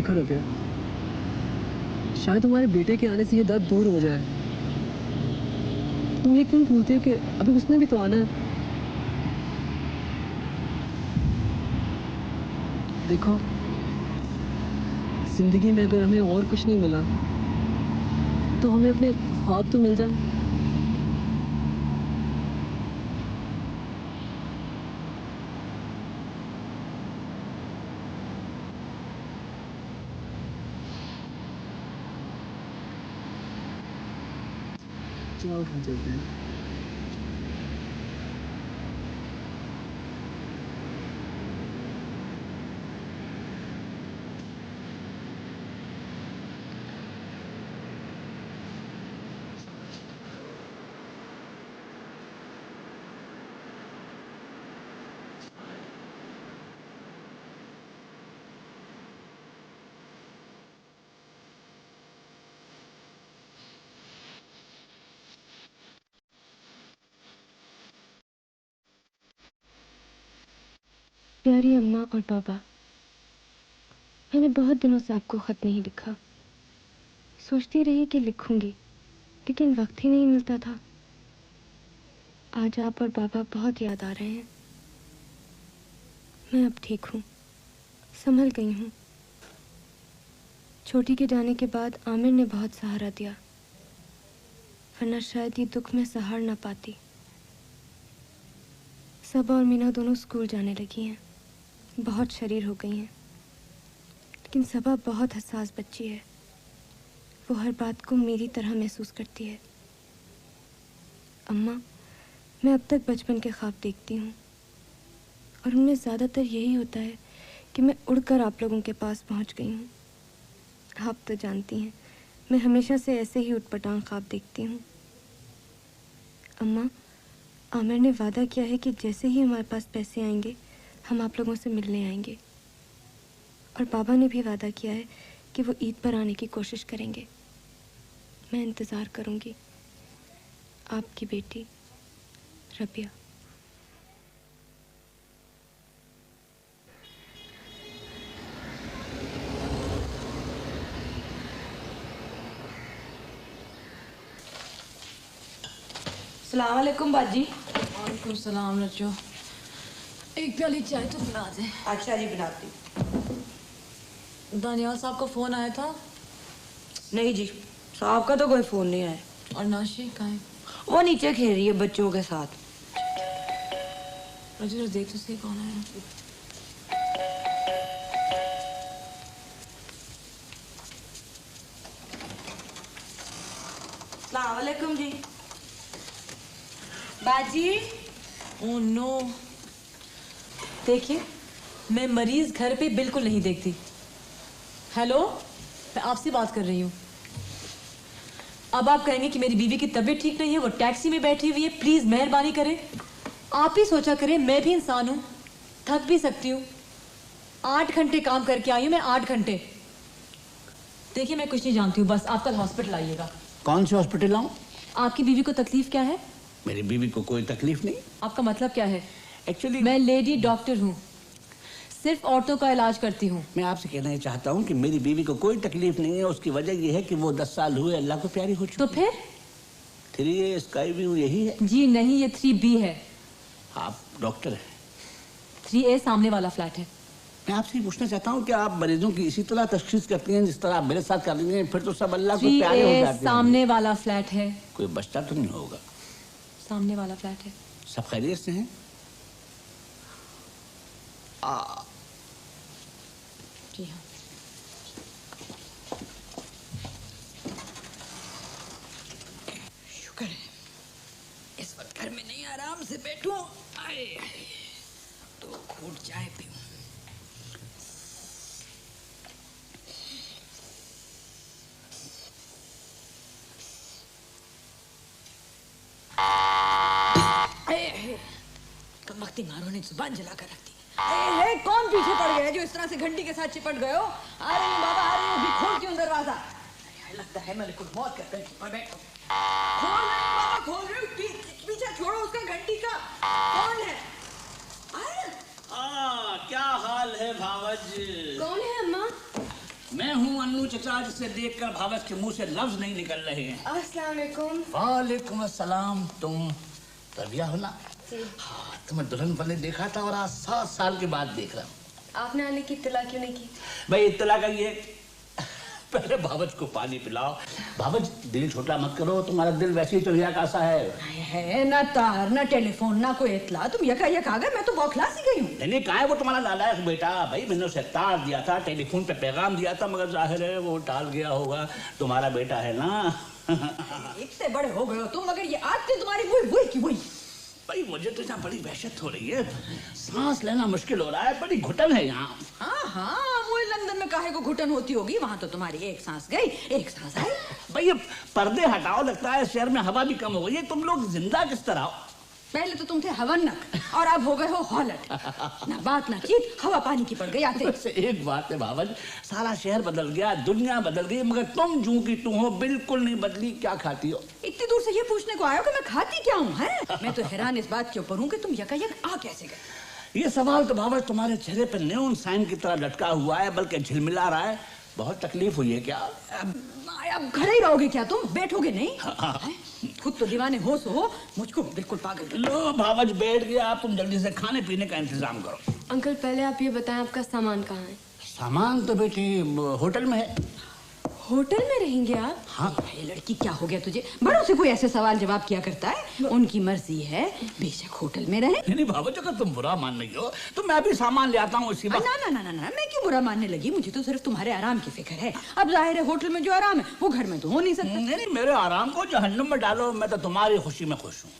देखो रबिया, शायद तुम्हारे बेटे के आने से ये दर्द दूर हो जाए। तुम ये क्यों भूलते हो कि अभी उसने भी तो आना है। देखो, जिंदगी में अगर हमें और कुछ नहीं मिला तो हमें अपने ख्वाब तो मिल जाए। चलो चलते हैं। प्यारी अम्मा और पापा, मैंने बहुत दिनों से आपको खत नहीं लिखा। सोचती रही कि लिखूंगी, लेकिन वक्त ही नहीं मिलता था। आज आप और पापा बहुत याद आ रहे हैं। मैं अब ठीक हूँ, संभल गई हूँ। छोटी के जाने के बाद आमिर ने बहुत सहारा दिया, वरना शायद ये दुख में सहार ना पाती। सबा और मीना दोनों स्कूल जाने लगी हैं, बहुत शरीर हो गई हैं। लेकिन सबा बहुत हसास बच्ची है, वो हर बात को मेरी तरह महसूस करती है। अम्मा, मैं अब तक बचपन के ख्वाब देखती हूँ और उनमें ज़्यादातर यही होता है कि मैं उड़कर आप लोगों के पास पहुँच गई हूँ। आप तो जानती हैं, मैं हमेशा से ऐसे ही उटपटांग ख्वाब देखती हूँ। अम्मा, आमिर ने वादा किया है कि जैसे ही हमारे पास पैसे आएंगे हम आप लोगों से मिलने आएंगे, और बाबा ने भी वादा किया है कि वो ईद पर आने की कोशिश करेंगे। मैं इंतज़ार करूँगी। आपकी बेटी रबिया। अस्सलाम वालेकुम बाजी। वालेकुम सलाम रजो। एक प्याली चाय तो बना दे। अच्छा जी, बनाती। दानियाल साहब का फोन आया था? नहीं जी, साहब का तो कोई फोन नहीं आया। और नाशी कहाँ है? वो नीचे खेल रही है बच्चों के साथ। रजो देख तो सही कौन आया। अस्सलाम वालेकुम जी। बाजी। ओह नो, देखिए मैं मरीज घर पे बिल्कुल नहीं देखती। हेलो, मैं आपसे बात कर रही हूँ। अब आप कहेंगे कि मेरी बीवी की तबीयत ठीक नहीं है, वो टैक्सी में बैठी हुई है। प्लीज मेहरबानी करें, आप ही सोचा करें, मैं भी इंसान हूँ, थक भी सकती हूँ। 8 घंटे काम करके आई हूँ मैं, 8 घंटे। देखिए मैं कुछ नहीं जानती हूँ, बस आप कल हॉस्पिटल आइएगा। कौन से हॉस्पिटल आऊँ? आपकी बीवी को तकलीफ क्या है? मेरी बीवी को कोई तकलीफ नहीं। आपका मतलब क्या है? एक्चुअली मैं लेडी डॉक्टर हूँ, सिर्फ औरतों का इलाज करती हूँ। मैं आपसे कहना चाहता हूँ कि मेरी बीवी को कोई तकलीफ नहीं है। उसकी वजह यह है कि वो 10 साल हुए अल्लाह को प्यारी हो चुकी। तो फिर 3A स्काई व्यू यही है। जी नहीं, ये 3B है। आप डॉक्टर हैं? 3A सामने वाला फ्लैट है। मैं आपसे ये पूछना चाहता हूँ कि आप मरीजों की इसी तरह तशखीस करती हैं जिस तरह आप मेरे साथ कर रही हैं? फिर तो सब अल्लाह को प्यारे हो 3A जाते हैं। सामने वाला फ्लैट है। कोई बच्चा तो नहीं होगा? सामने वाला फ्लैट है। सब खैरियत से हैं? जी हाँ। शुक्र है इस वक्त घर में नहीं, आराम से बैठूं। आए तो घूट चाय पीऊं। कमबख्ती मारो ने जुबान जला कर रख दी। कौन पीछे पड़ गया जो इस तरह से घंटी के साथ चिपट गए हो? आ रही हूँ बाबा, आ रही हूँ। अभी खोल क्यों दरवाजा? लगता है मलिकुल मौत का पेट पर बैठो। खोल रही हूँ बाबा, खोल रही हूँ। पीछा छोड़ो उसका घंटी का। कौन है? क्या हाल है भावज? कौन है अम्मा? हूँ चचा, जिसे देखकर भावच के मुंह से लफ्ज नहीं निकल रहे हैं। अस्सलाम वालेकुम। वालेकुम अस्सलाम। तुम रबिया हो ना? हाँ, तुम्हें दुल्हन पहले देखा था और आज 7 साल के बाद देख रहा हूँ। आपने आने की इत्तला क्यों नहीं की? भाई इत्तला का ये, पहले भावच को पानी पिलाओ। भावच दिल छोटा मत करो, तुम्हारा दिल वैसे ही चिड़िया का सा है ना तार ना टेलीफोन ना कोई इतला, तुम यकायक आ गए। मैं तो बौखला सी गई हूँ। नहीं कहा है वो तुम्हारा नालायक बेटा। भाई मैंने उसे तार दिया था, टेलीफोन पे पैगाम दिया था, मगर जाहिर है वो टाल गया होगा। तुम्हारा बेटा है ना। इतने बड़े हो गए हो तुम, मगर ये आदतें तुम्हारी वही की वही। भाई मुझे तो यहाँ बड़ी वहशत हो रही है, सांस लेना मुश्किल हो रहा है, बड़ी घुटन है यहाँ। हाँ, वो लंदन में काहे को घुटन होती होगी, वहाँ तो तुम्हारी एक सांस गई एक सांस आई। भाई ये पर्दे हटाओ, लगता है शहर में हवा भी कम हो गई है। तुम लोग जिंदा किस तरह हो? पहले तो तुम थे हवन्नक और अब हो गए हो हॉलट। ना बात ना चीत, हवा पानी की पड़ गई आते। वैसे एक बात है भावज, सारा शहर बदल गया, दुनिया बदल गई, मगर तुम जू की तू हो, बिल्कुल नहीं बदली। क्या खाती हो? इतनी दूर से ये पूछने को आए हो कि मैं खाती क्या हूँ? मैं तो हैरान इस बात के ऊपर हूँ कि तुम यकायक आ कैसे गए। ये सवाल तो भावज तुम्हारे चेहरे पर न्यून साइन की तरह लटका हुआ है, बल्कि झिलमिला रहा है। बहुत तकलीफ हुई है क्या? अब घर ही रहोगे क्या तुम? बैठोगे नहीं? खुद तो दीवाने हो सो हो, मुझको बिल्कुल पागल कर। लो भावज बैठ गया, आप तुम जल्दी से खाने पीने का इंतजाम करो। अंकल पहले आप ये बताएं आपका सामान कहाँ है? सामान तो बेटी होटल में है। होटल में रहेंगे आप? हाँ। ये लड़की क्या हो गया तुझे? बड़ों से कोई ऐसे सवाल जवाब किया करता है? उनकी मर्जी है, बेशक होटल में रहे। नहीं भावज, अगर तुम बुरा मान रही हो तो मैं भी सामान ले आता हूँ इसी वक्त। ना ना ना ना ना, मैं क्यों बुरा मानने लगी? मुझे तो सिर्फ तुम्हारे आराम की फिक्र है। अब जाहिर है होटल में जो आराम है वो घर में तो हो नहीं सकता। नहीं, मेरे आराम को जहन्नुम में डालो, मैं तो तुम्हारी खुशी में खुश हूँ।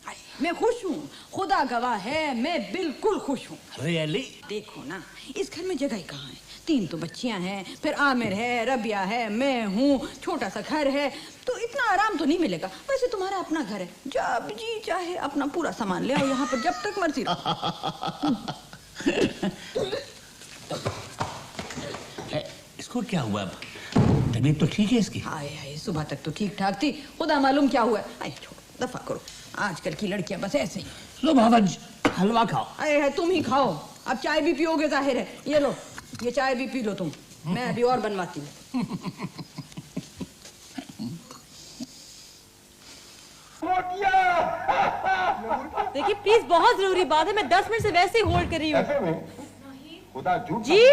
मैं खुश हूँ, खुदा गवाह है, मैं बिल्कुल खुश हूँ। रियली? देखो ना, इस घर में जगह ही कहाँ है? 3 तो बच्चियां हैं, फिर आमिर है, रबिया है, मैं हूँ, छोटा सा घर है, तो इतना आराम तो नहीं मिलेगा। वैसे तुम्हारा अपना घर है, जब जी चाहे अपना पूरा सामान ले आओ यहाँ पर, जब तक मर्जी इसको क्या हुआ? अब तबीयत तो ठीक है इसकी? हाय हाय, सुबह तक तो ठीक ठाक थी, खुदा मालूम क्या हुआ। आई छोड़ो, दफा करो, आजकल की लड़कियां बस ऐसे ही। लो भावज, हलवा खाओ। अरे तुम ही खाओ, अब चाय भी पियोगे जाहिर है। ये लो, ये चाय भी पी लो तुम, मैं अभी और बनवाती हूँ। देखिए प्लीज, बहुत जरूरी बात है, मैं 10 मिनट से वैसे ही होल्ड कर रही हूँ। खुदा झूठ जी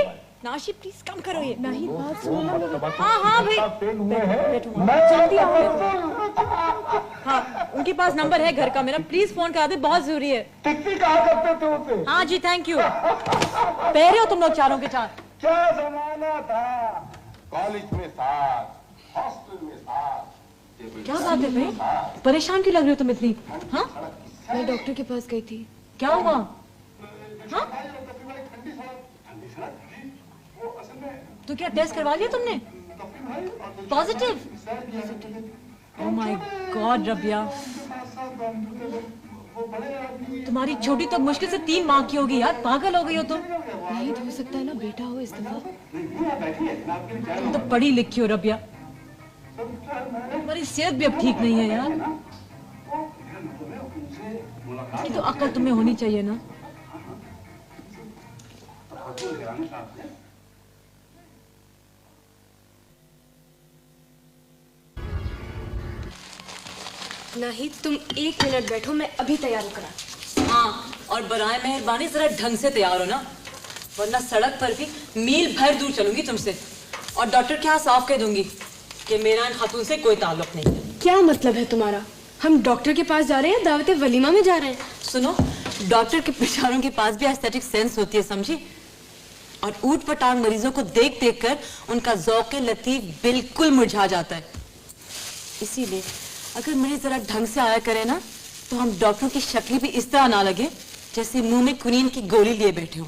नाशी प्लीज कम करो ये। नहीं बात सुनो। हाँ भाई, जल्दी आओ। हाँ, उनके पास नंबर है घर का मेरा, प्लीज फोन करा दे, बहुत जरूरी है। टिकटी कहा करते थे उसे। हाँ जी, थैंक यू। पहरे हो तुम लोग चारों के चार। क्या जमाना था, कॉलेज में साथ, हॉस्टल में साथ। क्या बात है भाई, परेशान क्यों लग रही हो तुम इतनी? हाँ, मैं डॉक्टर के पास गई थी। क्या हुआ? हाँ, तो क्या टेस्ट करवा लिया तुमने? Positive? Oh my God Rabia, तुम्हारी छोटी तो मुश्किल से 3 माह की होगी यार, पागल हो गई हो तुम। नहीं तो हो सकता है ना बेटा हो इस दफा। तुम तो पढ़ी लिखी हो रबिया, तुम्हारी सेहत भी अब ठीक नहीं है यार। ये तो अक्ल तुम्हें होनी चाहिए ना। नहीं, तुम 1 मिनट बैठो, मैं अभी तैयार करा। हाँ, और बराए मेहरबानी जरा ढंग से तैयार हो ना, वरना सड़क पर भी मील भर दूर चलूंगी तुमसे, और डॉक्टर के यहाँ साफ कह दूंगी कि मेरा इन खातून से कोई ताल्लुक नहीं है। क्या मतलब है तुम्हारा? हम डॉक्टर के पास जा रहे हैं, दावत वलीमा में जा रहे हैं। सुनो, डॉक्टर के बेचारों के पास भी एस्थेटिक सेंस होती है, समझी? और ऊट पटांग मरीजों को देख देख कर उनका ज़ौक़ लतीफ बिल्कुल मुरझा जाता है। इसीलिए अगर मरीज जरा ढंग से आया करे ना, तो हम डॉक्टरों की शक्ल भी इस तरह ना लगे जैसे मुंह में कुनीन की गोली लिए बैठे हो।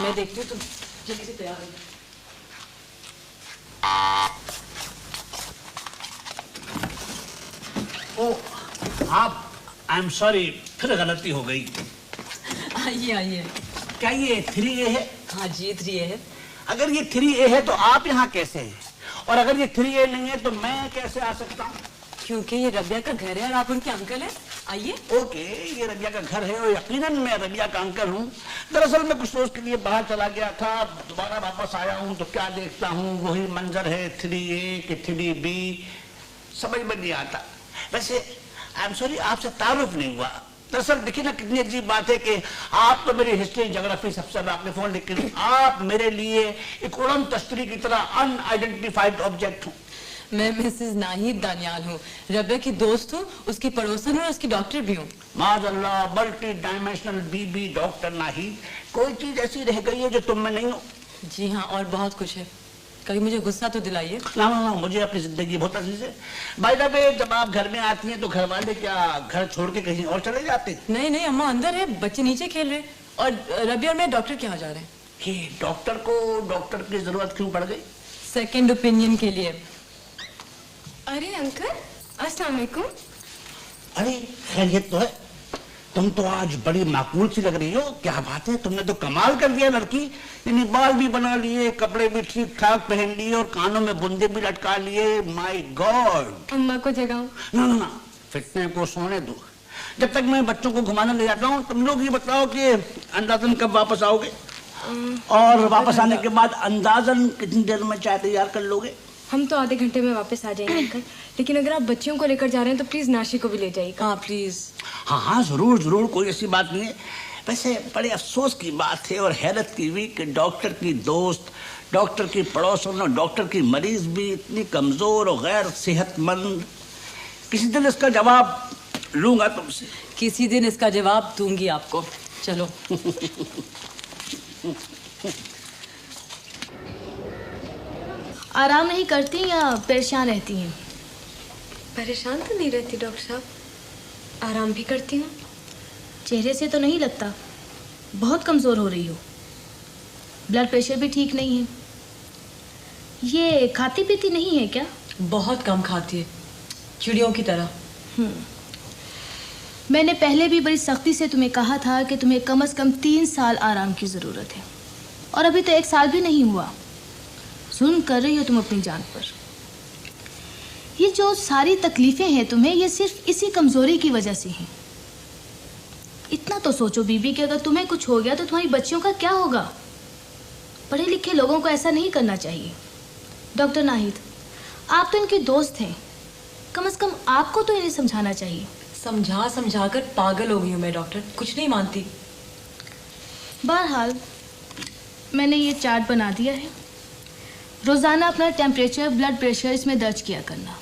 मैं देखती हूँ, तुम जल्दी से तैयार हो। आप, आई एम सॉरी, फिर गलती हो गई। आइए आइए। क्या ये 3A है? हाँ जी, 3A है। अगर ये 3A है तो आप यहाँ कैसे हैं? और अगर ये 3A नहीं है तो मैं कैसे आ सकता हूँ? क्योंकि ये रबिया का घर है और आप उनके अंकल हैं। आइए। ओके, ये रबिया का घर है और यकीनन मैं रबिया का अंकल हूँ। दरअसल मैं कुछ रोज के लिए बाहर चला गया था, दोबारा वापस आया हूँ तो क्या देखता हूँ वही मंजर है, 3A कि 3B, समझ में नहीं आता। वैसे आई एम सॉरी, आपसे तारुफ नहीं हुआ। दरअसल देखिए ना कितनी अजीब बात है कि आप तो मेरी हिस्ट्री ज्योग्राफी सबसे वाकिफ हो, लेकिन आप मेरे लिए एक उड़न तश्तरी की तरह अनआइडेंटिफाइड ऑब्जेक्ट हूँ। मैं मिसेस नाहिद दानियाल हूँ, रबिया की दोस्त हूँ, उसकी पड़ोसन और उसकी डॉक्टर भी हूँ। माज़अल्लाह, मल्टी डायमेंशनल बीबी डॉक्टर नाहिद, कोई चीज ऐसी रह गई है जो तुम में नहीं हो? जी हाँ, और बहुत कुछ है। कभी मुझे गुस्सा तो दिलाइए। ना, मुझे अपनी जिंदगी बहुत अजीज है। बाय द वे, जब आप घर में आती हैं तो घर वाले क्या घर छोड़ के कहीं और चले जाते? नहीं नहीं, अम्मा अंदर है, बच्चे नीचे खेल रहे, और रबिया और मैं डॉक्टर के यहाँ जा रहे हैं। कि डॉक्टर को डॉक्टर की जरूरत क्यों पड़ गई? सेकेंड ओपिनियन के लिए। अरे अंकल, अस्सलाम वालेकुम। अरे खैरियत तो है, तुम तो आज बड़ी माकूल सी लग रही हो। क्या बात है, तुमने तो कमाल कर दिया लड़की। यानी बाल भी बना लिए, कपड़े भी ठीक ठाक पहन लिए और कानों में बुंदे भी लटका लिए। My God. अम्मा को जगाऊं? ना, फिटने को सोने दो। जब तक मैं बच्चों को घुमाने ले जाता हूँ, तुम लोग ये बताओ कि अंदाजन कब वापस आओगे, और वापस आने के बाद अंदाजन कितनी देर में चाय तैयार कर लोगे? हम तो आधे घंटे में वापस आ जाएंगे अंकल, लेकिन अगर आप बच्चियों को लेकर जा रहे हैं तो प्लीज नाशी को भी ले जाइएगा। हाँ प्लीज। हाँ, जरूर, कोई ऐसी बात नहीं है। वैसे बड़े अफसोस की बात है और हैरत की भी कि डॉक्टर की दोस्त, डॉक्टर की पड़ोसन और डॉक्टर की मरीज भी इतनी कमजोर और गैर सेहतमंद। किसी दिन इसका जवाब लूंगा तुमसे। किसी दिन इसका जवाब दूंगी आपको। चलो। आराम नहीं करती या परेशान रहती हैं? परेशान तो नहीं रहती डॉक्टर साहब, आराम भी करती हूँ। चेहरे से तो नहीं लगता, बहुत कमज़ोर हो रही हो। ब्लड प्रेशर भी ठीक नहीं है। ये खाती पीती नहीं है क्या? बहुत कम खाती है, चिड़ियों की तरह। मैंने पहले भी बड़ी सख्ती से तुम्हें कहा था कि तुम्हें कम से कम 3 साल आराम की ज़रूरत है, और अभी तो 1 साल भी नहीं हुआ। जुल्म कर रही हो तुम अपनी जान पर। ये जो सारी तकलीफें हैं तुम्हें, ये सिर्फ इसी कमज़ोरी की वजह से हैं। इतना तो सोचो बीबी कि अगर तुम्हें कुछ हो गया तो तुम्हारी बच्चियों का क्या होगा? पढ़े लिखे लोगों को ऐसा नहीं करना चाहिए। डॉक्टर नाहिद, आप तो इनके दोस्त हैं, कम से कम आपको तो इन्हें समझाना चाहिए। समझा कर पागल हो गई हूँ मैं डॉक्टर, कुछ नहीं मानती। बहरहाल मैंने ये चार्ट बना दिया है। रोज़ाना अपना टेम्परेचर, ब्लड प्रेशर इसमें दर्ज किया करना।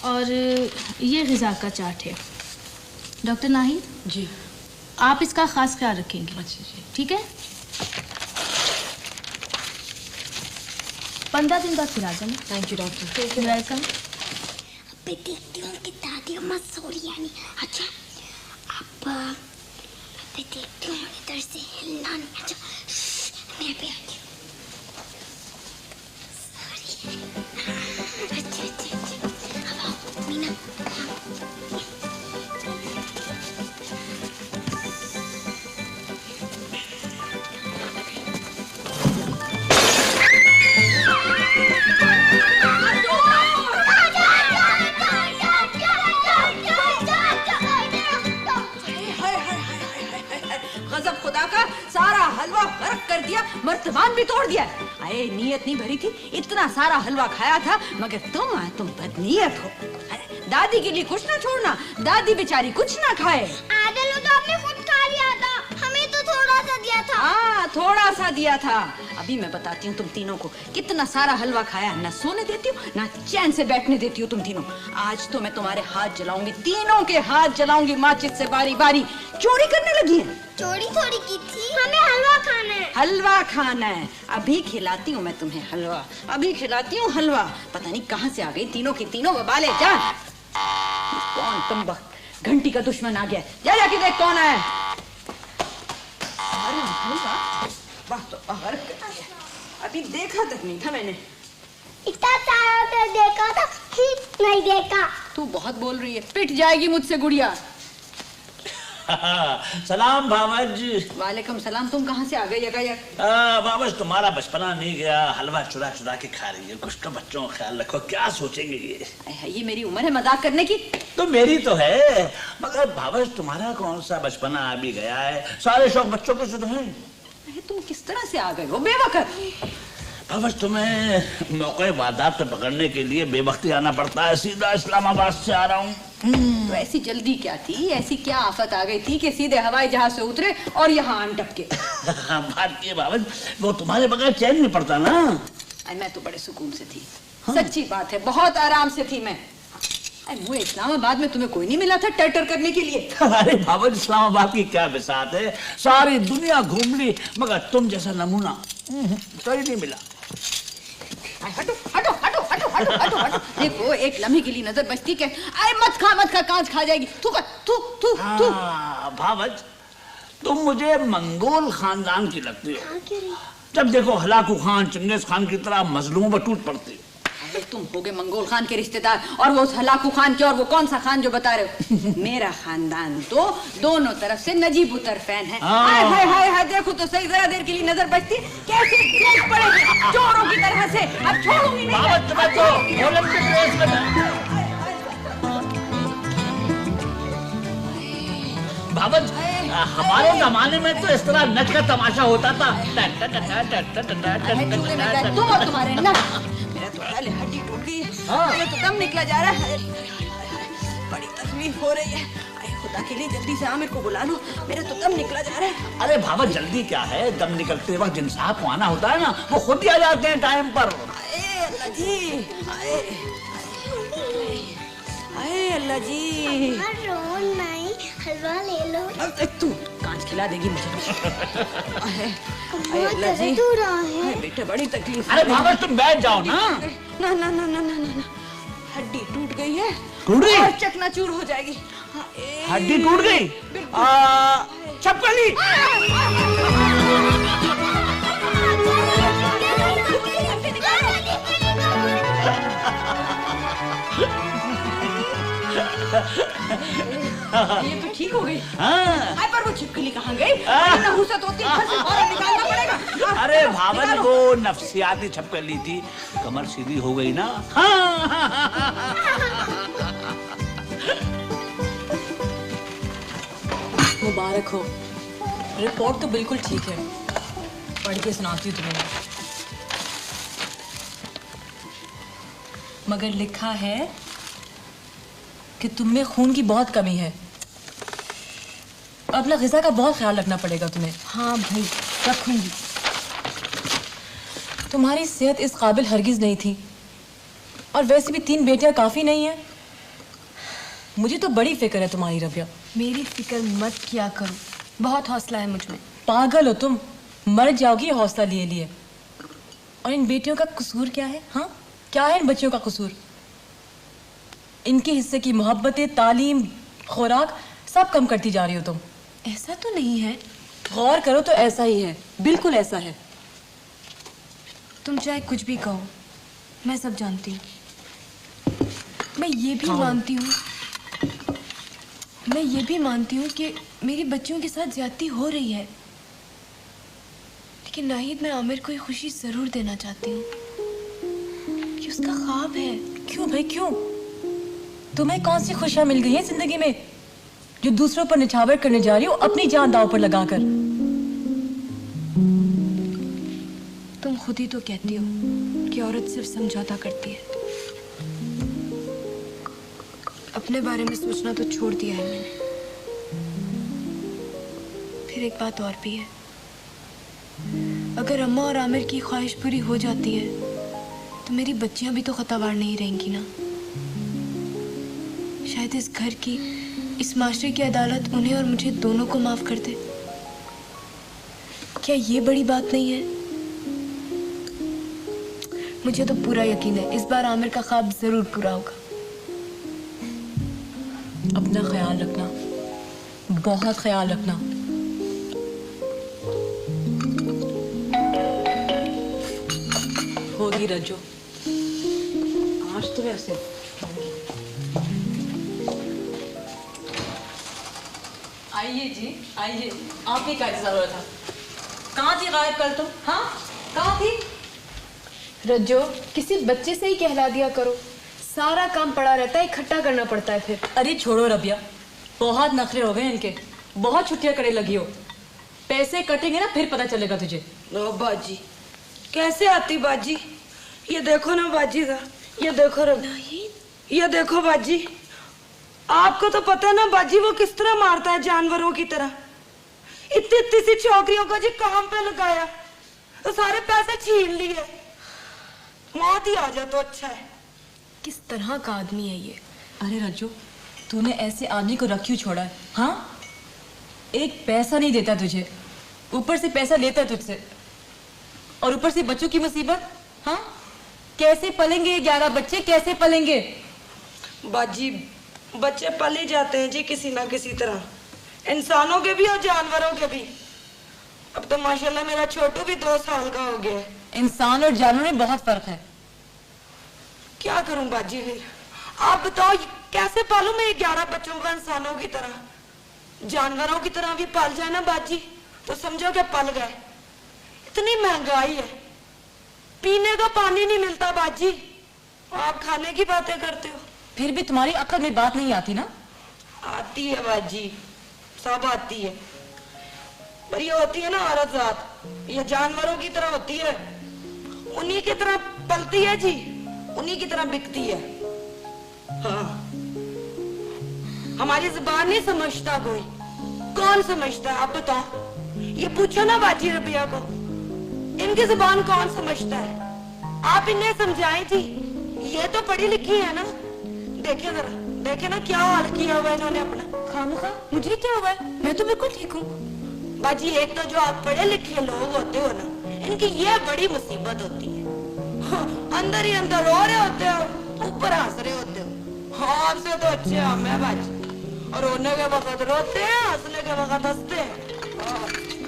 और ये ग़िज़ा का चार्ट है। डॉक्टर नाहिद जी, आप इसका ख़ास ख्याल रखेंगे। अच्छा जी, ठीक है? 15 दिन बाद फिर आ जाना। Thank you doctor. वेलकम। अबे देखती हूँ कि दादी अम्मा सो रही है नहीं। अच्छा, अब अबे देखती हूँ इधर से हिलना नहीं। अच्छा, मैं भी आती हूँ। सॉरी। अच्छा, अब आओ मीना। गजब खुदा का, सारा हलवा गर्क कर दिया, मर्तबान भी तोड़ दिया। अरे नीयत नहीं भरी थी, इतना सारा हलवा खाया था, मगर तुम बदनीयत हो। अरे दादी के लिए कुछ ना छोड़ना, दादी बेचारी कुछ ना खाए। आधे लोग तो आपने खुद खा लिया था, हमें तो थोड़ा सा दिया था। हाँ, थोड़ा सा दिया था। अभी मैं बताती हूँ तुम तीनों को, कितना सारा हलवा खाया। ना सोने देती हूँ, ना चैन से बैठने देती हूँ तुम तीनों। आज तो मैं तुम्हारे हाथ जलाऊंगी, तीनों के हाथ जलाऊंगी माचिस से बारी बारी। चोरी करने लगी है। चोरी थोड़ी की थी, हमें हलवा खाना है। हलवा खाना है? अभी खिलाती हूँ मैं तुम्हें हलवा, अभी खिलाती हूँ हलवा। पता नहीं कहाँ से आ गई तीनों की तीनों बबाले। जा, कौन तुम घंटी का दुश्मन आ गया। जा जाके देख कौन है। अरे हलवा, वाह तो बाहर कर दिया। अभी देखा तक नहीं था मैंने। इतना सारा तो देखा था, ठीक नहीं देखा। तू बहुत बोल रही है, पिट जाएगी मुझसे गुड़िया। सलाम भावज। वालेकुम सलाम। तुम कहाँ से आ गए यकायक? भावज तुम्हारा बचपना नहीं गया, हलवा चुरा चुरा के खा रही है। कुछ तो बच्चों का ख्याल रखो, क्या सोचेंगे ये मेरी उम्र है मजाक करने की? तो मेरी तो है, मगर भावज तुम्हारा कौन सा बचपना अभी गया है, सारे शौक बच्चों के तो हैं। तुम किस तरह से आ गए हो बेवकूफ? भावज तुम्हें मौके वारदात पे पकड़ने के लिए बेवक्ती आना पड़ता है, सीधा इस्लामाबाद से आ रहा हूँ। तो ऐसी जल्दी क्या थी, ऐसी क्या आफत आ गई थी कि सीधे हवाई जहाज से उतरे और यहाँ आन टपके? बात ये भावज, वो तुम्हारे बगैर चैन नहीं पड़ता ना। मैं तो बड़े सुकून से थी। हाँ? सच्ची बात है, बहुत आराम से थी मैं। मुझे इस्लामाबाद में तुम्हें कोई नहीं मिला था टर्टर करने के लिए? अरे भावज इस्लामाबाद की क्या बिसात है, सारी दुनिया घूम ली मगर तुम जैसा नमूना कोई नहीं मिला। हटो हटो हटो हटो हटो हटो हटो। देखो एक लम्हे के लिए नजर बचती के अरे मत खा कांच खा जाएगी। तू भावज तुम मुझे मंगोल खानदान की लगती हो। जब देखो हलाकू खान चंगेज खान की तरह मजलूमों पर टूट पड़ती हो। तुम होगे मंगोल खान के रिश्तेदार और वो हलाकू खान के, और वो कौन सा खान जो बता रहे हो? मेरा खानदान तो दोनों तरफ से नजीब उतर फैन है। हाय हाय हाय, देखो तो सही, जरा देर के लिए नजर बचती कैसे टूट पड़ेगी चोरों की तरह से। अब छोड़ूंगी नहीं। भावज हमारे जमाने में तो इस तरह नच का तमाशा होता था। तुम और तुम्हारे नच। मेरा तो पहले हड्डी टूट गई है, मेरा तो दम निकला जा रहा है। बड़ी तकलीफ हो रही है। खुदा के लिए जल्दी से आमिर को बुला लो, मेरा तो दम निकला जा रहा है। अरे भावज जल्दी क्या है, दम निकलते वक्त जिन साहब को आना होता है ना, वो खुद ही आ जाते हैं टाइम पर। अल्लाह जी, अल्लाह जी। हलवा ले लो। तू कांच खिला देगी मुझे। अल्लाह जी, बेटा बड़ी तकलीफ। अरे भावज तुम बैठ जाओ ना। ना ना ना ना ना ना, हड्डी टूट गई है, टूट गई और चकनाचूर हो जाएगी। हड्डी टूट गई। छपकली। ये तो ठीक हो गई। पर वो छिपकली कहाँ गई? नहुसत होती है, घर से बाहर निकालना पड़ेगा। अरे भावज वो नफसियाती छपकली थी, कमर सीधी हो गई ना। मुबारक हो, रिपोर्ट तो बिल्कुल ठीक है। पढ़ के सुनाती हूँ तुम्हें। मगर लिखा है कि तुम में खून की बहुत कमी है। अपना ग़िज़ा का बहुत ख्याल रखना पड़ेगा तुम्हें। हाँ भाई, रखूंगी। तुम्हारी सेहत इस काबिल हरगिज़ नहीं थी, और वैसे भी 3 बेटियां काफ़ी नहीं है। मुझे तो बड़ी फिक्र है तुम्हारी रबिया। मेरी फिक्र मत किया करो, बहुत हौसला है मुझ में। पागल हो तुम, मर जाओगी हौसला लिए लिए। और इन बेटियों का कसूर क्या है? हाँ, क्या है इन बच्चियों का कसूर? इनके हिस्से की मोहब्बतें, तालीम, खुराक सब कम करती जा रही हो तुम। ऐसा तो नहीं है। गौर करो तो ऐसा ही है, बिल्कुल ऐसा है। तुम चाहे कुछ भी कहो, मैं सब जानती हूँ। मैं ये भी मानती हूँ कि मेरी बच्चियों के साथ ज्यादती हो रही है, लेकिन नाहिद, मैं आमिर को ये खुशी जरूर देना चाहती हूँ कि उसका ख्वाब है। क्यों भाई, क्यों? तुम्हें कौन सी खुशियां मिल गई हैं जिंदगी में जो दूसरों पर निछावर करने जा रही हो, अपनी जान दांव पर लगाकर? तुम खुद ही तो कहती हो कि औरत सिर्फ समझौता करती है। अपने बारे में सोचना तो छोड़ दिया है मैंने। फिर एक बात और भी है, अगर अम्मा और आमिर की ख्वाहिश पूरी हो जाती है तो मेरी बच्चियां भी तो खतावार नहीं रहेंगी ना। शायद इस घर की, इस माशरे की अदालत उन्हें और मुझे दोनों को माफ कर दे। क्या ये बड़ी बात नहीं है? मुझे तो पूरा यकीन है इस बार आमिर का ख्वाब जरूर पूरा होगा। अपना ख्याल रखना, बहुत ख्याल रखना। होगी रज्जो, आज तो वैसे आई आइए जी, आइए। आपकी क्या जरूरत था? कहाँ थी गायब कल तुम? हाँ, कहाँ थी? रज्जो, किसी बच्चे से ही कहला दिया करो, सारा काम पड़ा रहता है, इकट्ठा करना पड़ता है फिर। अरे छोड़ो रबिया, बहुत नखरे हो गए इनके, बहुत छुट्टियां करे लगी हो। पैसे कटेंगे ना फिर पता चलेगा तुझे। लो बाजी, कैसे आती बाजी? ये देखो ना बाजी दा, ये देखो ये देखो बाजी। आपको तो पता है ना बाजी वो किस तरह मारता है, जानवरों की तरह। इतनी इतनी सी छोकरियों को जी काम पे लगाया तो सारे पैसे छीन लिए। मौत ही आ जाए तो अच्छा है। किस तरह का आदमी है ये? अरे रज्जू, तूने ऐसे आदमी को रख क्यों छोड़ा है? हाँ, एक पैसा नहीं देता तुझे, ऊपर से पैसा लेता है तुझसे, और ऊपर से बच्चों की मुसीबत। हाँ, कैसे पलेंगे 11 बच्चे, कैसे पलेंगे? बाजी बच्चे पले जाते हैं जी किसी ना किसी तरह, इंसानों के भी और जानवरों के भी। अब तो माशाल्लाह मेरा छोटू भी 2 साल का हो गया है। इंसान और जानवर में बहुत फर्क है। क्या करूं बाजी फिर? आप बताओ कैसे पालूं मैं 11 बच्चों को इंसानों की तरह? जानवरों की तरह भी पाल जाए ना बाजी तो समझो कि पल गए। इतनी महंगाई है, पीने का पानी नहीं मिलता बाजी, आप खाने की बातें करते हो। फिर भी तुम्हारी अक्ल में बात नहीं आती ना? आती है बाजी, सब आती है, पर ये होती है ना औरत जात, ये जानवरों की तरह होती है, उन्हीं की तरह पलती है जी, उन्हीं की तरह बिकती है। हाँ, हमारी जुबान नहीं समझता कोई, कौन समझता है आप बताओ? ये पूछो ना बाजी रबिया को, इनकी जुबान कौन समझता है? आप इन्हें समझाएं जी, ये तो पढ़ी लिखी है ना। देखे जरा, देखे ना क्या हाल किया हुआ इन्होंने अपना। खामखा मुझे क्या हुआ है? मैं तो बिल्कुल ठीक हूँ। बाजी एक तो जो आप पढ़े लिखे लोग होते हो ना, इनकी ये बड़ी मुसीबत होती है। हाँ, अंदर ही अंदर रो रहे होते हो, ऊपर हंस रहे होते हो। हाँ, आपसे तो अच्छे हम है बाजी, और रोने के वक्त रोते हैं, हंसने के वक्त हंसते हैं।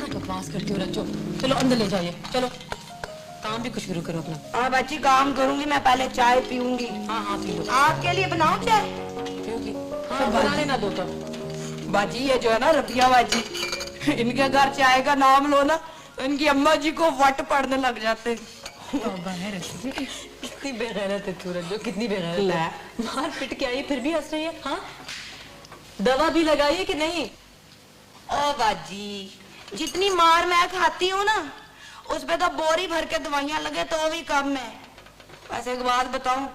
बकवास करती हो रज्जो, चलो अंदर ले जाइए, चलो काम भी कुछ शुरू करो अपना। हाँ बाजी काम करूंगी, मैं पहले चाय पीऊंगी। हाँ हाँ पी लो। आपके लिए बनाऊं चाय? क्योंकि हाँ, बनाने ना दो तो। बाजी ये जो है ना रबिया बाजी, इनके घर चाय का नाम लो ना तो इनकी अम्मा जी को वट पड़ने लग जाते। कितनी बेगैरत है तू रज्जो, कितनी बेगैरत है। मार पिट के आई फिर भी हंस रही है। हाँ, दवा भी लगाई है कि नहीं? ओ बाजी, जितनी मार मैं खाती हूँ ना, उस पे तो बोरी भर के दवाइयां लगे तो भी कम है। वैसे एक बात बताऊं,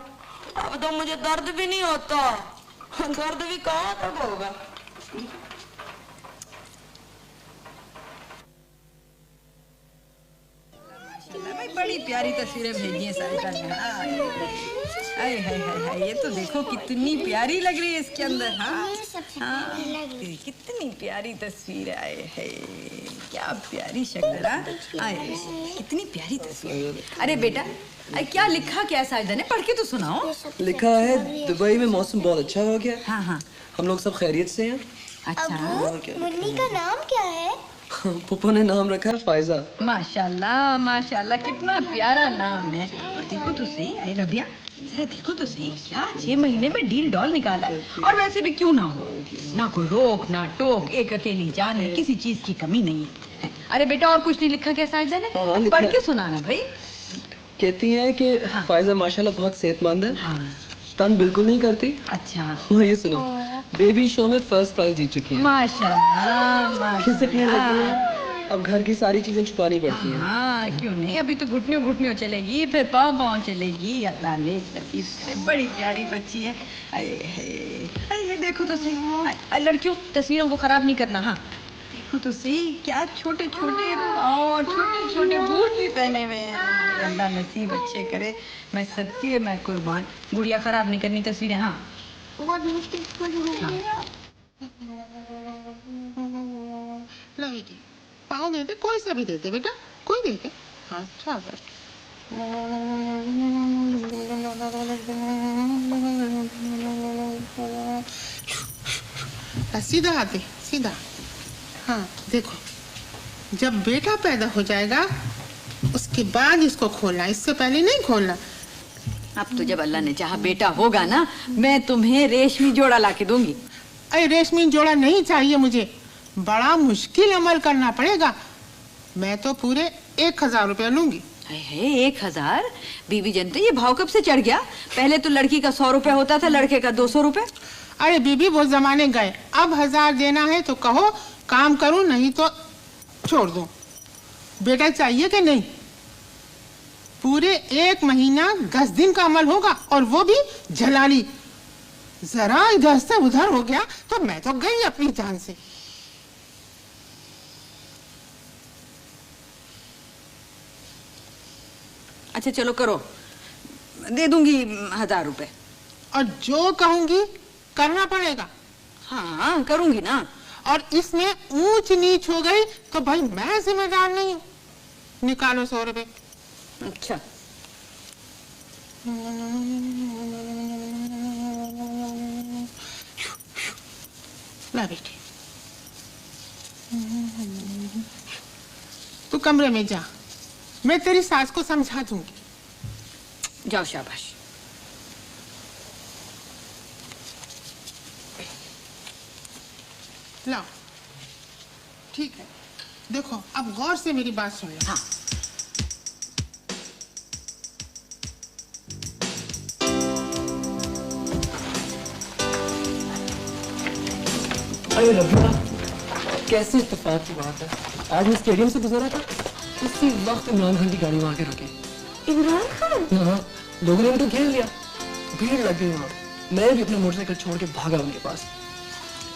अब तो मुझे दर्द भी नहीं होता। दर्द भी कहाँ तक होगा? भाई बड़ी प्यारी तस्वीरें भेजी हैं सारिका ने। हाय हाय हाय हाय, ये तो देखो कितनी प्यारी लग रही है इसके अंदर। हाँ हाँ, कितनी प्यारी तस्वीर आए है, क्या प्यारी शक्ल। आए, कितनी प्यारी तस्वीर। अरे बेटा, क्या लिखा क्या साइदा ने? पढ़ के तो सुनाओ। लिखा है दुबई में मौसम बहुत अच्छा हो गया। हाँ हाँ, हम लोग सब खैरियत से हैं। अच्छा, मुन्नी का नाम क्या है? पुप्पो ने नाम रखा है फायजा। माशाल्लाह माशाल्लाह, कितना प्यारा नाम है। देखो तो सही, अरे रबिया जरा देखो तो सही, क्या 6 महीने में डील डॉल निकाला है। और वैसे भी क्यों ना हो, ना कोई रोक ना टोक, एक अकेली जान है, किसी चीज की कमी नहीं है। अरे बेटा और कुछ नहीं लिखा क्या साइदा ने? पढ़ के सुनाना भाई। कहती हैं कि फायजा माशाल्लाह बहुत सेहतमंद है, हाँ। तंग बिल्कुल नहीं करती। अच्छा, हाँ, ये सुनो, बेबी शो में फर्स्ट प्राइज जीत चुकी है। माशाल्लाह माशाल्लाह। अब घर की सारी चीजें छुपानी पड़ती हैं। हाँ क्यों नहीं, अभी तो घुटनियों घुटनियों चलेगी, फिर पाँव पाँव चलेगी। अल्लाह ने नसीब करे, बड़ी प्यारी बच्ची है। अरे देखो तो सही, लड़कियों तस्वीरों को खराब नहीं करना। हाँ देखो तो सही, क्या छोटे छोटे और छोटे छोटे बूट भी पहने हुए हैं। अल्लाह नसीब अच्छे करे, मैं सच्ची मैं कुर्बान। गुड़िया खराब नहीं करनी तस्वीरें। हाँ पाँव दे दे, कोई सा भी दे दे बेटा, कोई दे दे। हाँ अच्छा, सीधा हाथ दे, सीधा। हाँ देखो, जब बेटा पैदा हो जाएगा उसके बाद इसको खोलना, इससे पहले नहीं खोलना। अब तो जब अल्लाह ने चाहा बेटा होगा ना, मैं तुम्हें रेशमी जोड़ा ला के दूंगी। अरे रेशमी जोड़ा नहीं चाहिए मुझे, बड़ा मुश्किल अमल करना पड़ेगा। मैं तो पूरे 1000 रुपया लूंगी। है 1000? बीबी जनते ये भाव कब से चढ़ गया? पहले तो लड़की का 100 रुपया होता था, लड़के का 200 रुपये। अरे बीबी वो जमाने गए, अब 1000 देना है तो कहो, काम करूं नहीं तो छोड़ दो। बेटा चाहिए कि नहीं? पूरे 1 महीना 10 दिन का अमल होगा और वो भी झलाली। जरा इधर से उधर हो गया तो मैं तो गई अपनी जान से। अच्छा चलो करो, दे दूंगी 1000 रुपए। और जो कहूंगी करना पड़ेगा। हाँ करूंगी ना। और इसमें ऊंच नीच हो गई तो भाई मैं जिम्मेदार नहीं हूं। निकालो 100 रुपए। अच्छा ला बेटी, तू कमरे में जा, मैं तेरी सास को समझा दूंगी। जाओ शाबाश। लाओ, ठीक है। देखो अब गौर से मेरी बात सुन लो। हाँ अरे रबिया, कैसे इत्तेफाक की बात है, आज मैं स्टेडियम से गुजरा था, उसी वक्त इमरान खान की गाड़ी वहां के रुकी। इमरान खान? हाँ, लोगों ने उनको घेर लिया, भीड़ लग गई वहां। मैं भी अपना मोटरसाइकिल छोड़ के भागा उनके पास,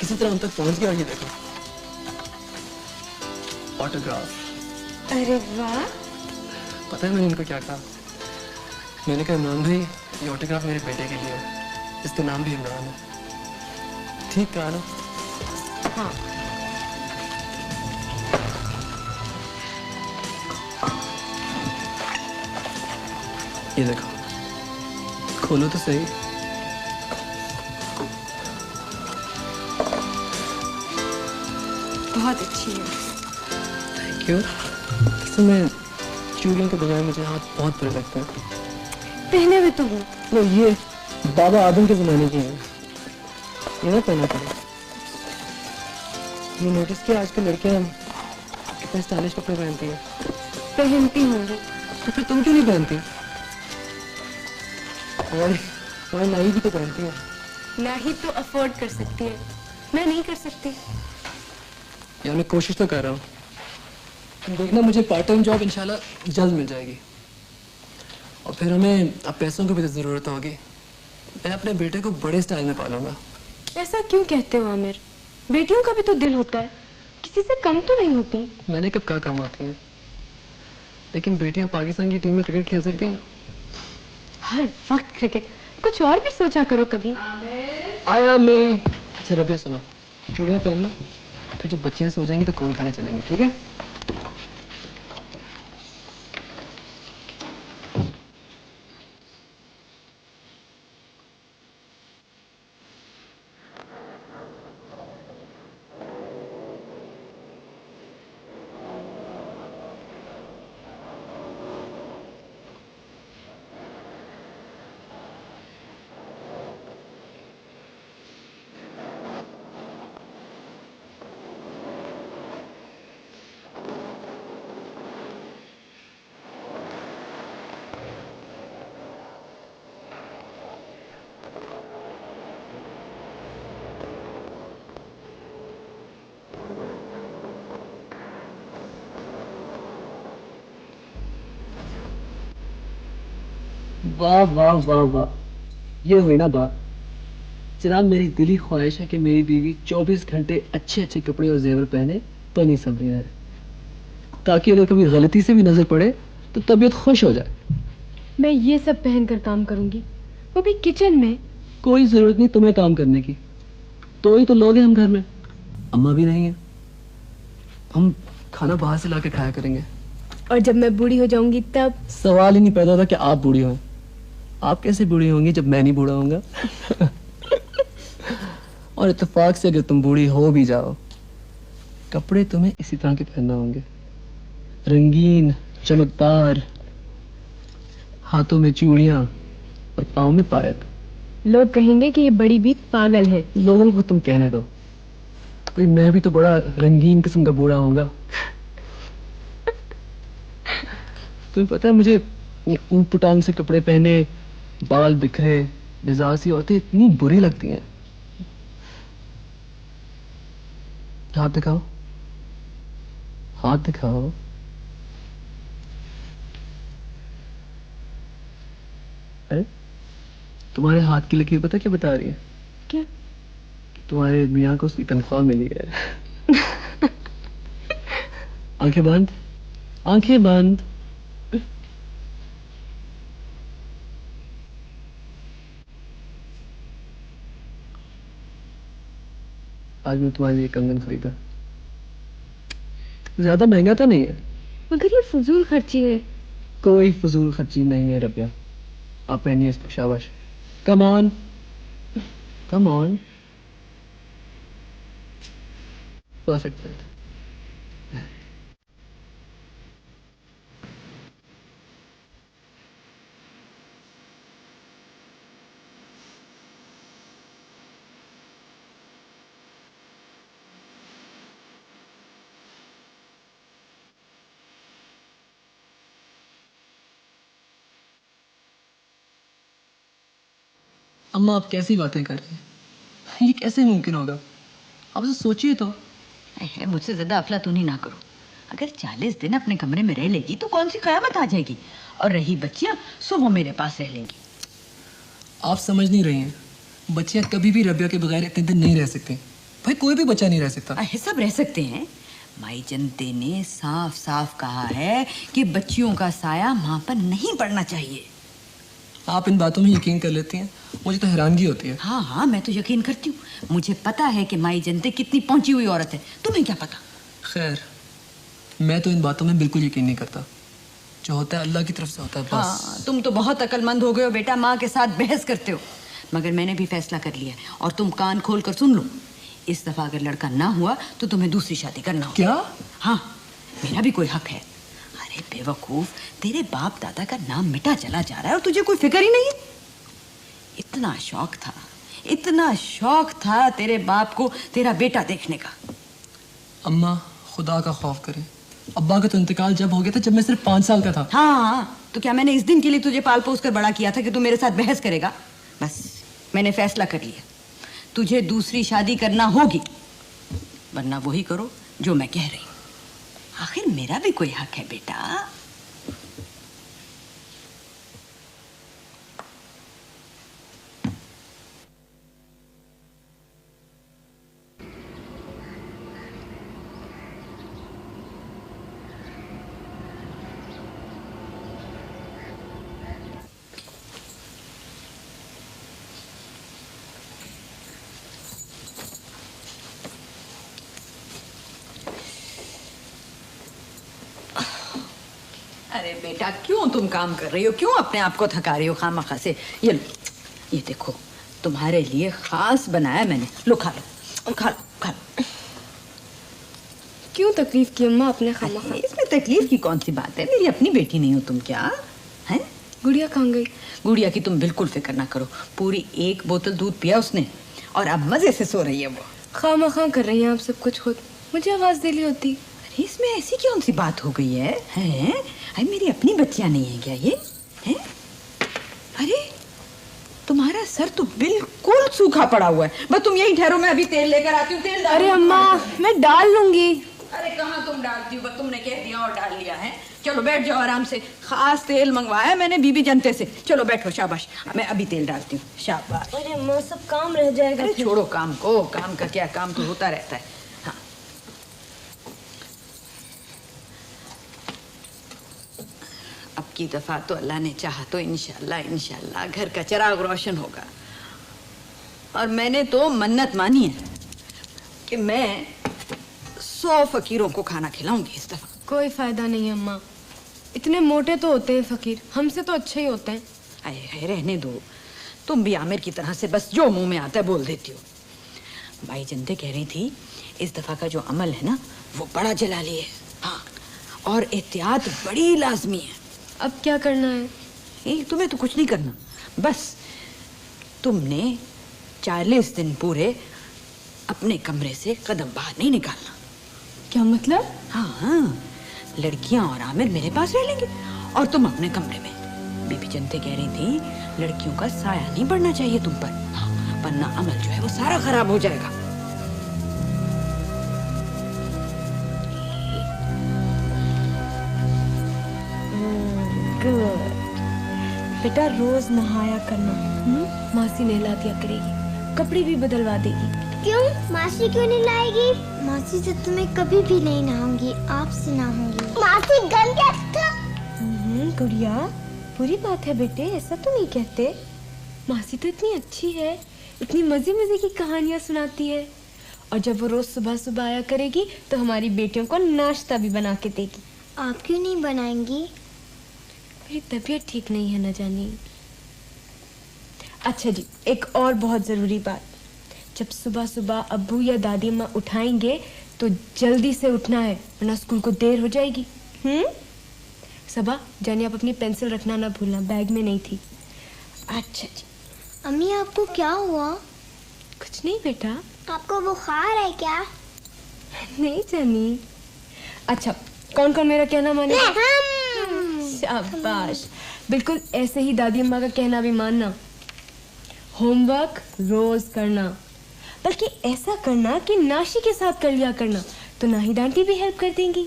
किसी तरह उन तक पहुंच गया। और ये देखो ऑटोग्राफ। अरे वाह। पता है मैंने इनको क्या कहा? मैंने कहा इमरान भाई, ये ऑटोग्राफ मेरे बेटे के लिए है, इसका नाम भी इमरान है। ठीक कहा ना? हाँ। ये देखो, खोलो तो सही। बहुत अच्छी है। Thank you. इसमें चूड़ियों के बजाय मुझे हाथ बहुत बुरे लगते हैं। पहने हुए तो हूँ। लो, ये बाबा आदम के जमाने की है, ये ना पहना करो। ये नोटिस किया आजकल लड़कियां कितने स्टाइलिश कपड़े पहनती हैं। पहनती होंगी। तो फिर तुम क्यों नहीं पहनती? हमारी नाई भी तो पहनती है। ना ही तो अफोर्ड कर सकती है, मैं नहीं कर सकती। यार मैं कोशिश तो कर रहा हूँ। देखना, मुझे पार्ट टाइम जॉब इंशाल्लाह जल्द मिल जाएगी, और फिर हमें अब पैसों की भी तो जरूरत होगी। मैं अपने बेटे को बड़े स्टाइल में पालूंगा। ऐसा क्यों कहते हो आमिर? बेटियों का भी तो दिल होता है, किसी से कम तो नहीं होती। मैंने कब कहा कम आती हैं, लेकिन बेटियां पाकिस्तान की टीम में क्रिकेट खेल सकती हैं। हर वक्त क्रिकेट, कुछ और भी सोचा करो कभी। आया मैं। अच्छा रबिया सुनो, चूड़ियां पहन लो, फिर जब बच्चियां सो जाएंगी तो कोई खाने चलेंगे, ठीक है? वाह वाह वाह वाह, ये हुई ना बात। जनाब, मेरी दिली ख्वाहिश है कि मेरी बीवी 24 घंटे अच्छे अच्छे कपड़े और जेवर पहने, बनी संभली रहे, ताकि अगर कभी गलती से भी नजर पड़े तो तबीयत खुश हो जाए। मैं ये सब पहनकर काम करूंगी, वो भी किचन में। कोई जरूरत नहीं तुम्हें काम करने की, तो ही तो लोग हैं हम घर में, अम्मा भी नहीं है, हम खाना बाहर से लाके खाया करेंगे। और जब मैं बूढ़ी हो जाऊंगी तब? सवाल ही नहीं पैदा होता कि आप बूढ़ी हो। आप कैसे बूढ़ी होंगी जब मैं नहीं बूढ़ा होऊंगा? और इत्तेफाक से अगर तुम बूढ़ी हो भी जाओ, कपड़े तुम्हें इसी तरह के पहनना होंगे, रंगीन, चमकदार, हाथों में चूड़ियां और पाँव में पायल। लोग कहेंगे कि ये बड़ी बीत पागल है। लोगों को तुम कहने दो, भाई मैं भी तो बड़ा रंगीन किस्म का बूढ़ा होऊंगा। तुम्हें पता है मुझे ऊट पटांग से कपड़े पहने, बाल बिखरे, मिजाज सी औरतें इतनी बुरी लगती हैं। हाथ दिखाओ, हाथ दिखाओ। अरे तुम्हारे हाथ की लकीर पता क्या बता रही है? क्या? तुम्हारे मियाँ को उसकी तनख्वाह मिली है। आंखें बंद, आंखें बंद। आज मैं तुम्हारे लिए कंगन खरीदा। ज्यादा महंगा तो नहीं है, मगर ये फजूल खर्ची है। कोई फजूल खर्ची नहीं है रबिया। आप पहनिए इसको, शाबाश। Come on, come on. Perfect. अम्मा आप कैसी बातें कर रही हैं? ये कैसे मुमकिन होगा? आप तो सोचिए तो। मुझसे ज्यादा अफलातूनी ना करो। अगर 40 दिन अपने कमरे में रह लेगी तो कौन सी कयामत आ जाएगी। और रही बच्चियां, सो वो मेरे पास रह लेंगी। आप समझ नहीं रही हैं, बच्चियां कभी भी रबिया के बगैर इतने दिन नहीं रह सकते। भाई कोई भी बच्चा नहीं रह सकता। सब रह सकते हैं। माई जनते ने साफ साफ कहा है कि बच्चियों का साया माँ पर नहीं पड़ना चाहिए। आप इन बातों में यकीन कर लेती हैं, मुझे तो हैरानगी होती है। हाँ हाँ, मैं तो यकीन करती हूँ। मुझे पता है कि माई जनते कितनी पहुंची हुई औरत है। तुम्हें क्या पता? खैर, मैं तो इन बातों में बिल्कुल यकीन नहीं करता। जो होता है अल्लाह की तरफ से होता है बस। हाँ, तुम तो बहुत अक्लमंद हो गए हो बेटा, माँ के साथ बहस करते हो। मगर मैंने भी फैसला कर लिया और तुम कान खोल कर सुन लो। इस दफा अगर लड़का ना हुआ तो तुम्हें दूसरी शादी करना होगा। क्या? हाँ, मेरा भी कोई हक है। अरे बेवकूफ, तेरे बाप दादा का नाम मिटा चला जा रहा है और तुझे कोई फिक्र ही नहीं है। इतना शौक था तेरे बाप को तेरा बेटा देखने का। अम्मा खुदा का खौफ करें, अब्बा का तो इंतकाल जब हो गया था जब मैं सिर्फ 5 साल का था। हाँ, तो क्या मैंने इस दिन के लिए तुझे पाल पोस कर बड़ा किया था कि तू मेरे साथ बहस करेगा? बस मैंने फैसला कर लिया, तुझे दूसरी शादी करना होगी, वरना वही करो जो मैं कह रही हूँ। आखिर मेरा भी कोई हक है बेटा। अरे बेटा, क्यों तुम काम कर रही हो? क्यों अपने आप को थका रही हो खामखा से? ये लो, ये देखो, तुम्हारे लिए खास बनाया मैंने। लो खा लो, खा लो, खा लो। क्यों तकलीफ की अम्मा अपने खामखा? इसमें तकलीफ की कौन सी बात है? मेरी अपनी बेटी नहीं हो तुम क्या? हैं? गुड़िया कहाँ गई? गुड़िया की तुम बिल्कुल फिक्र ना करो। पूरी 1 बोतल दूध पिया उसने और अब मजे से सो रही है वो। खामखा कर रही हैं आप सब कुछ खुद, मुझे आवाज दे ली होती। अरे इसमें ऐसी कौन सी बात हो गई है? हैं? अरे मेरी अपनी बच्चियां नहीं है क्या ये? हैं? अरे तुम्हारा सर तो बिल्कुल सूखा पड़ा हुआ है। बस तुम यही ठहरो, मैं अभी तेल लेकर आती हूँ। तेल अरे अम्मा, मैं डाल लूंगी। अरे कहाँ तुम डालती हो? बस तुमने कह दिया और डाल लिया है। चलो बैठ जाओ आराम से। खास तेल मंगवाया मैंने बीबी जनते से। चलो बैठो, शाबाश। मैं अभी तेल डालती हूँ, शाबाश। अरे अम्मा, सब काम रह जाएगा। अरे छोड़ो काम को, काम का क्या, काम तो होता रहता है। हाँ, अब की दफा तो अल्लाह ने चाहा तो इंशाल्लाह घर का चिराग रोशन होगा। और मैंने तो मन्नत मानी है कि मैं 100 फकीरों को खाना खिलाऊंगी इस दफा। कोई फायदा नहीं है अम्मा, इतने मोटे तो होते हैं फकीर, हमसे तो अच्छे ही होते हैं। अरे रहने दो, तुम भी आमिर की तरह से बस जो मुंह में आता है बोल देती हो। भाई जनते कह रही थी इस दफा का जो अमल है ना वो बड़ा जलाली है। हाँ, और एहतियात बड़ी लाजमी है। अब क्या करना है? तुम्हें तो कुछ नहीं करना, बस तुमने 40 दिन पूरे अपने कमरे से कदम बाहर नहीं निकालना। क्या मतलब? हाँ, लड़कियां और आमिर मेरे पास रह लेंगे और तुम अपने कमरे में। बीबी जनते कह रही थी लड़कियों का साया नहीं पड़ना चाहिए तुम पर, वरना अमल जो है वो सारा खराब हो जाएगा। गुड बेटा, रोज नहाया करना। मासी नहला दिया करेगी, कपड़े भी बदलवा देगी। क्यों? मासी क्यों नहीं लाएगी? मासी से तुम्हें कभी भी नहीं नहाऊंगी, आपसे नहाऊंगी। मासी गंदा था। गुड़िया, बुरी बात है बेटे, ऐसा तो नहीं कहते। मासी तो इतनी अच्छी है, इतनी मजे मजे की कहानियां सुनाती है, और जब वो रोज सुबह सुबह आया करेगी तो हमारी बेटियों को नाश्ता भी बना के देगी। आप क्यों नहीं बनाएंगी? मेरी तबीयत ठीक नहीं है न जानी। अच्छा जी, एक और बहुत जरूरी बात, जब सुबह सुबह अब्बू या दादी माँ उठाएंगे तो जल्दी से उठना है, वरना स्कूल को देर हो जाएगी। सबा, जानी आप अपनी पेंसिल रखना ना भूलना, बैग में नहीं थी। अच्छा जी। अम्मी, आपको क्या हुआ? कुछ नहीं बेटा। आपको बुखार है क्या? नहीं जानी। अच्छा, कौन कौन मेरा कहना मानेगा? शाबाश, बिल्कुल ऐसे ही दादी अम्मा का कहना भी मानना। होमवर्क रोज करना, बल्कि ऐसा करना कि नाशी के साथ कर लिया करना, तो ना ही डांटी भी हेल्प कर देंगी।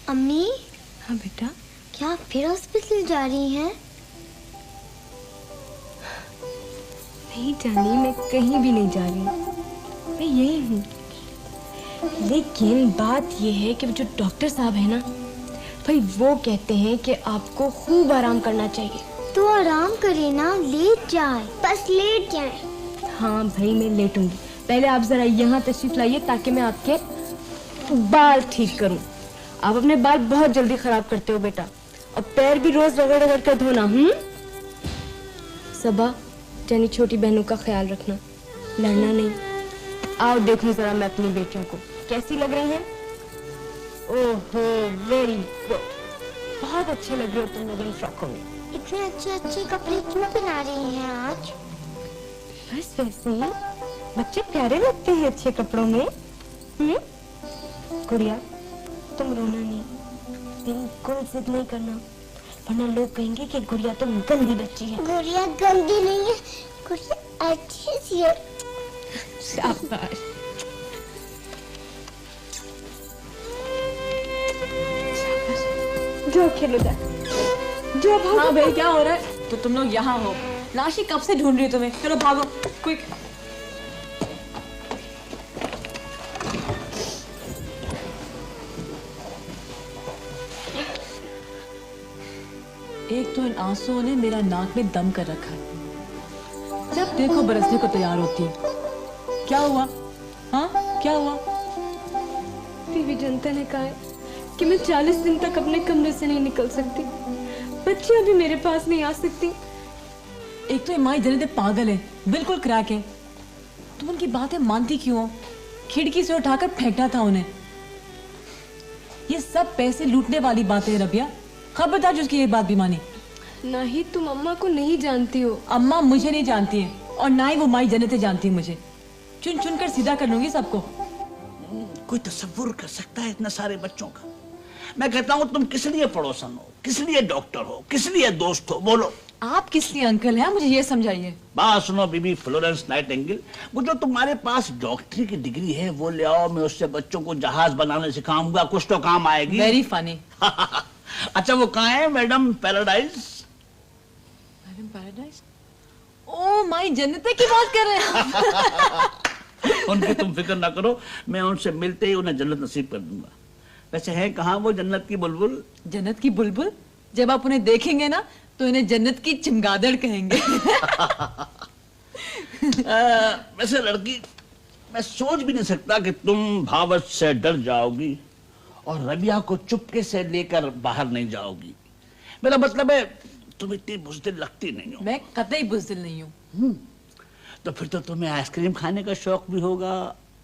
अम्मी। हाँ बेटा। क्या आप फिर हॉस्पिटल जा रही हैं? नहीं जानी, मैं कहीं भी नहीं जा रही, मैं यही हूँ। लेकिन बात यह है कि जो डॉक्टर साहब है ना भाई, वो कहते हैं कि आपको खूब आराम करना चाहिए। तो आराम करे ना, लेट जाए, बस लेट जाए। हाँ भाई, मैं लेटूंगी। पहले आप जरा यहाँ तशरीफ लाइए ताकि मैं आपके बाल ठीक करूं। आप अपने बाल बहुत जल्दी खराब करते हो बेटा, और पैर भी रोज रगड़ रगड़ कर धोना। सबा, जानी छोटी बहनों का ख्याल रखना, लड़ना नहीं। आओ देखो जरा मैं अपनी बेटियों को कैसी लग रही हैं। ओहो, वेरी गुड, बहुत अच्छे लग रहे हो तुम लोग इन फ्रॉकों में। इतने अच्छे अच्छे कपड़े क्यों पहना रही हैं आज? बस वैसे ही, बच्चे प्यारे लगते हैं अच्छे कपड़ों में। गुड़िया, तुम रोना नहीं, बिल्कुल जिद नहीं करना, वरना लोग कहेंगे कि गुड़िया तो गंदी बच्ची है। गुड़िया गंदी नहीं है, गुड़िया अच्छी सी है। शाबाश। जो खेलो जा, जो भागो। हाँ भाई, क्या हो रहा है? तो तुम लोग यहाँ हो, लाशी कब से ढूंढ रही हो तुम्हें। चलो भागो, क्विक। एक तो इन आंसुओं ने मेरा नाक में दम कर रखा है, जब देखो बरसने को तैयार होती है। क्या हुआ? हाँ, क्या हुआ? बीवी जनता ने कहा है कि मैं 40 दिन तक अपने कमरे से नहीं निकल सकती, बच्चियां भी मेरे पास नहीं आ सकती। एक तो माई जन्नत पागल है, बिल्कुल क्रैक है। तुम उनकी बातें मानती क्यों हो? खिड़की से उठाकर फेंकना था उन्हें। ये सब पैसे लूटने वाली बातें है रबिया, खबरदार जो उसकी ये बात भी मानी। ना ही तुम अम्मा को नहीं जानती हो। अम्मा मुझे नहीं जानती है, और ना ही वो माई जन्नत जानती है मुझे। चुन चुन कर सीधा कर लूंगी सबको। कोई तसव्वुर कर सकता है इतने सारे बच्चों का? मैं कहता हूँ तुम किस लिए पड़ोसन हो, किस लिए डॉक्टर हो, किस लिए दोस्त हो, बोलो। आप किस लिए अंकल हैं, मुझे ये समझाइए। बात सुनो बीबी फ्लोरेंस नाइटिंगेल, वो जो तुम्हारे पास डॉक्टरी की डिग्री है वो ले आओ, मैं उससे बच्चों को जहाज बनाने सिखाऊंगा, कुछ तो काम आएगी। Very funny. अच्छा, वो कहाँ है madam paradise? Madam paradise? Oh my जन्नत की बात कर रहे हैं। उनकी तुम फिक्र ना करो, मैं उनसे मिलते ही उन्हें जन्नत नसीब कर दूंगा। वैसे है कहाँ वो जन्नत की बुलबुल? जन्नत की बुलबुल? जब आप उन्हें देखेंगे ना तो इन्हें जन्नत की चमगादड़ कहेंगे। वैसे लड़की, मैं सोच भी नहीं सकता कि तुम भावत से डर जाओगी और रबिया को चुपके से लेकर बाहर नहीं जाओगी। मेरा मतलब है तुम इतनी बुज़दिल लगती नहीं हो। मैं कतई बुज़दिल नहीं हूँ। तो फिर तो तुम्हें आइसक्रीम खाने का शौक भी होगा।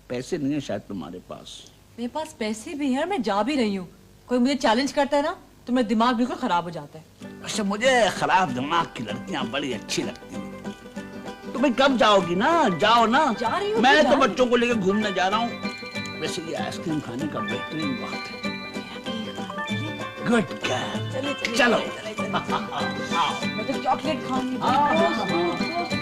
पैसे नहीं है शायद तुम्हारे पास। मेरे पास पैसे भी हैं और मैं जा भी रही हूँ। कोई मुझे चैलेंज करता है ना तो मेरा दिमाग बिल्कुल खराब हो जाता है। अच्छा, मुझे खराब दिमाग की लड़कियां बड़ी अच्छी लगती हैं। तो भाई कब जाओगी ना, जाओ ना। जा रही हूँ, मैं जा तो रही हूँ। बच्चों को लेकर घूमने जा रहा हूँ। वैसे ये आइसक्रीम खाने का बेहतरीन वक्त है। गुड गर्ल, चलो। मैं तो चॉकलेट खाऊंगी। हाँ, हाँ, हाँ।